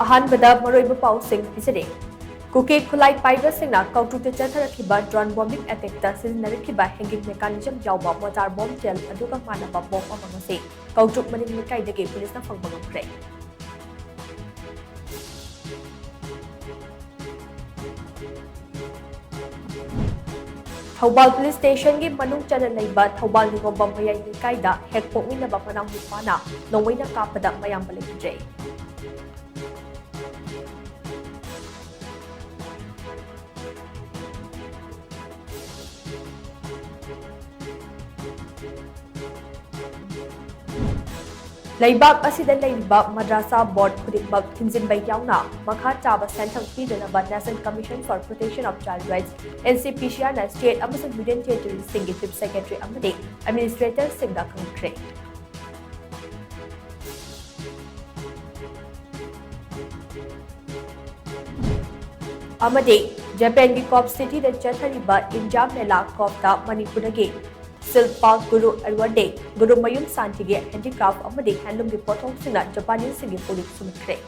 अहानबदा मरोइब पाउसिंग पिसरे कुकी खुलाई पाइबा सिंगना कौटुते चथरखिबा ड्रोन बॉम्बिंग अटैक सिजनरखिबा हैंगिंग मेकानिजम यावबा मोटार बॉम्ब जेल अदुगा मानबा बॉम्ब अमंगसे कौटुक मनिंग लेकाइदगे पुलिसना फंगबा ngamkhre थौबाल पुलिस स्टेशन की मनुंग चना लेबा थौबाल निगोबम मयाई लेकाइदा हेक पोकमिनबा मनांग नुपाना नोंवैना कापदा मयाम बलेजै Laibak asida laiba madrasa board khudikmak thinjinbai yauna makha chaba senthang pidanaba National Commission for Protection of Child Rights NCPCR na state amasung union territory singgi chief secretary amadi administrator singda khangkhre amadi Japan ki Cop City da chathariba India Mela Cop ta Manipuri ki Silpa Guru Alwade, Guru Mayum Santige, Handicraft, Amadi, Handlum Reportong Sina, Japanese Singing Police Sumatre.